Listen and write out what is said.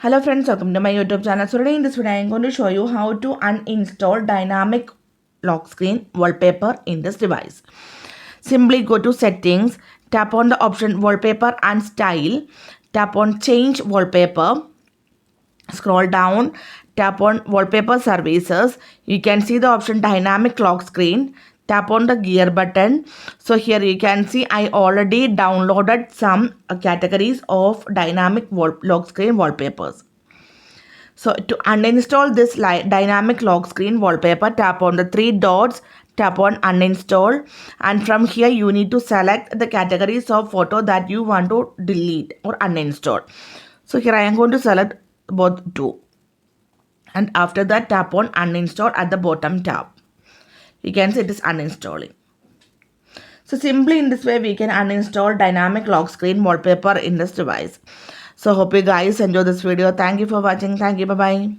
Hello friends, welcome to my YouTube channel. So today in this video, I am going to show you how to uninstall dynamic lock screen wallpaper in this device. Simply go to settings, tap on the option wallpaper and style, tap on change wallpaper, scroll down, tap on wallpaper services. You can see the option dynamic lock screen. Tap on the gear button. So here you can see I already downloaded some categories of dynamic lock screen wallpapers. So to uninstall this dynamic lock screen wallpaper, tap on the three dots, tap on uninstall, and from here you need to select the categories of photo that you want to delete or uninstall. So here I am going to select both two, and after that tap on uninstall at the bottom tab. You can see it is uninstalling. So simply in this way we can uninstall dynamic lock screen wallpaper in this device. So hope you guys enjoy this video. Thank you for watching. Thank you. Bye bye.